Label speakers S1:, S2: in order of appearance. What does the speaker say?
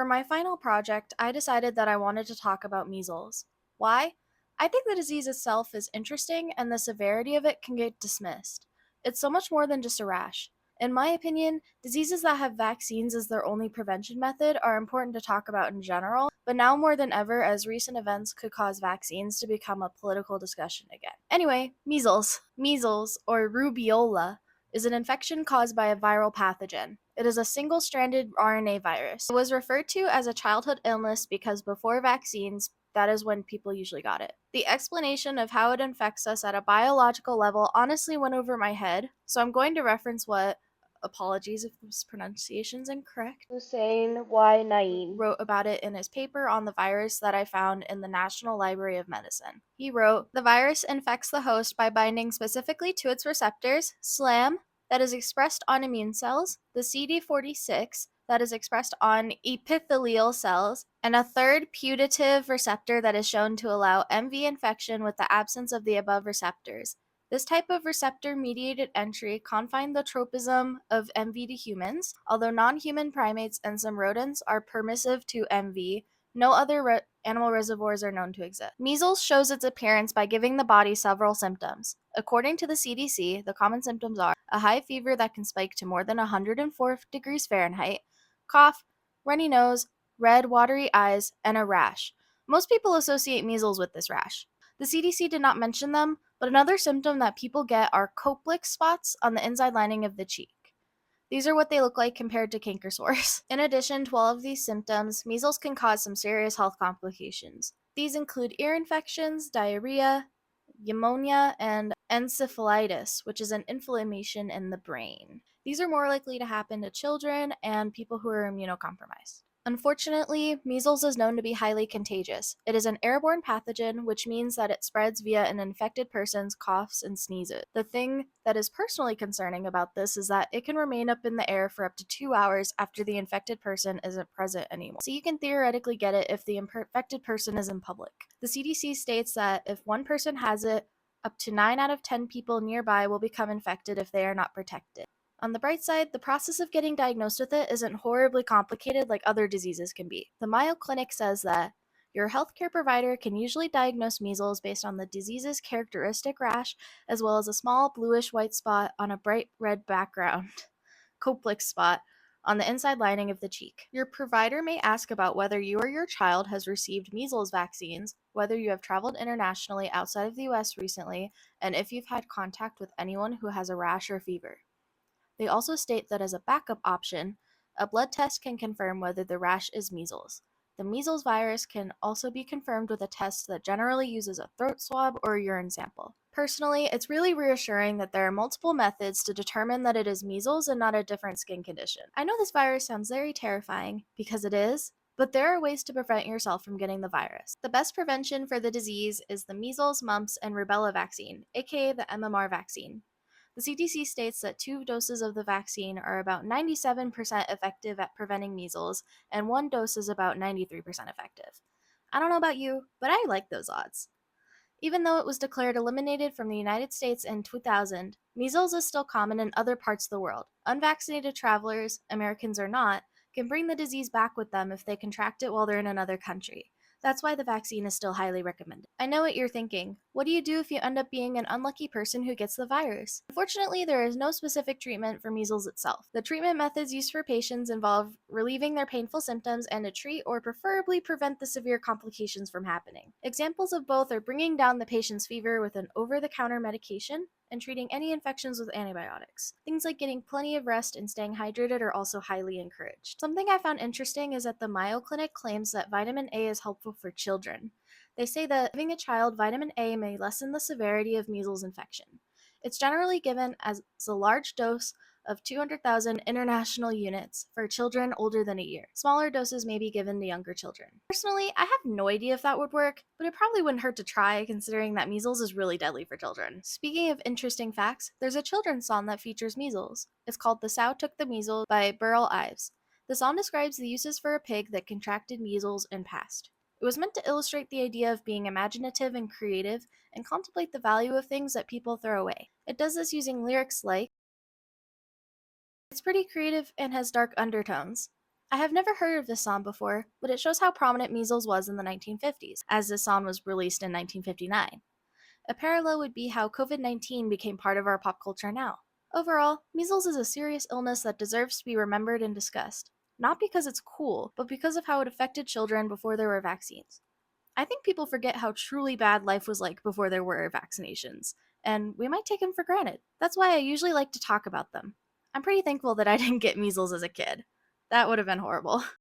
S1: For my final project, I decided that I wanted to talk about measles. Why? I think the disease itself is interesting and the severity of it can get dismissed. It's so much more than just a rash. In my opinion, diseases that have vaccines as their only prevention method are important to talk about in general, but now more than ever, as recent events could cause vaccines to become a political discussion again. Anyway, measles. Measles, or rubeola, is an infection caused by a viral pathogen. It is a single-stranded RNA virus. It was referred to as a childhood illness because before vaccines, that is when people usually got it. The explanation of how it infects us at a biological level honestly went over my head, so I'm going to reference what, apologies if this pronunciation's incorrect,
S2: Hussein Y. Naeem.
S1: wrote about it in his paper on the virus that I found in the National Library of Medicine. He wrote, "The virus infects the host by binding specifically to its receptors, SLAM, that is expressed on immune cells, the CD46, that is expressed on epithelial cells, and a third putative receptor that is shown to allow MV infection with the absence of the above receptors. This type of receptor-mediated entry confined the tropism of MV to humans. Although non-human primates and some rodents are permissive to MV, no other animal reservoirs are known to exist. Measles shows its appearance by giving the body several symptoms. According to the CDC, the common symptoms are a high fever that can spike to more than 104 degrees Fahrenheit, cough, runny nose, red, watery eyes, and a rash. Most people associate measles with this rash. The CDC did not mention them, but another symptom that people get are Koplik spots on the inside lining of the cheek. These are what they look like compared to canker sores. In addition to all of these symptoms, measles can cause some serious health complications. These include ear infections, diarrhea, pneumonia, and encephalitis, which is an inflammation in the brain. These are more likely to happen to children and people who are immunocompromised. Unfortunately, measles is known to be highly contagious. It is an airborne pathogen, which means that it spreads via an infected person's coughs and sneezes. The thing that is personally concerning about this is that it can remain up in the air for up to 2 hours after the infected person isn't present anymore. So you can theoretically get it if the infected person is in public. The CDC states that if one person has it, up to 9 out of 10 people nearby will become infected if they are not protected. On the bright side, the process of getting diagnosed with it isn't horribly complicated like other diseases can be. The Mayo Clinic says that your healthcare provider can usually diagnose measles based on the disease's characteristic rash, as well as a small bluish-white spot on a bright red background, Koplik spot, on the inside lining of the cheek. Your provider may ask about whether you or your child has received measles vaccines, whether you have traveled internationally outside of the US recently, and if you've had contact with anyone who has a rash or fever. They also state that as a backup option, a blood test can confirm whether the rash is measles. The measles virus can also be confirmed with a test that generally uses a throat swab or a urine sample. Personally, it's really reassuring that there are multiple methods to determine that it is measles and not a different skin condition. I know this virus sounds very terrifying, because it is, but there are ways to prevent yourself from getting the virus. The best prevention for the disease is the measles, mumps, and rubella vaccine, aka the MMR vaccine. The CDC states that 2 doses of the vaccine are about 97% effective at preventing measles, and 1 dose is about 93% effective. I don't know about you, but I like those odds. Even though it was declared eliminated from the United States in 2000, measles is still common in other parts of the world. Unvaccinated travelers, Americans or not, can bring the disease back with them if they contract it while they're in another country. That's why the vaccine is still highly recommended. I know what you're thinking. What do you do if you end up being an unlucky person who gets the virus? Unfortunately, there is no specific treatment for measles itself. The treatment methods used for patients involve relieving their painful symptoms and to treat or preferably prevent the severe complications from happening. Examples of both are bringing down the patient's fever with an over-the-counter medication and treating any infections with antibiotics. Things like getting plenty of rest and staying hydrated are also highly encouraged. Something I found interesting is that the Mayo Clinic claims that vitamin A is helpful for children. They say that giving a child vitamin A may lessen the severity of measles infection. It's generally given as a large dose of 200,000 international units for children older than a year. Smaller doses may be given to younger children. Personally, I have no idea if that would work, but it probably wouldn't hurt to try considering that measles is really deadly for children. Speaking of interesting facts, there's a children's song that features measles. It's called The Sow Took the Measles by Burl Ives. The song describes the uses for a pig that contracted measles and passed. It was meant to illustrate the idea of being imaginative and creative and contemplate the value of things that people throw away. It does this using lyrics like, "It's pretty creative and has dark undertones. I have never heard of this song before, but it shows how prominent measles was in the 1950s, as this song was released in 1959. A parallel would be how COVID 19 became part of our pop culture now. Overall, measles is a serious illness that deserves to be remembered and discussed, not because it's cool, but because of how it affected children before there were vaccines. I think people forget how truly bad life was like before there were vaccinations, and we might take them for granted. That's why I usually like to talk about them. I'm pretty thankful that I didn't get measles as a kid. That would have been horrible.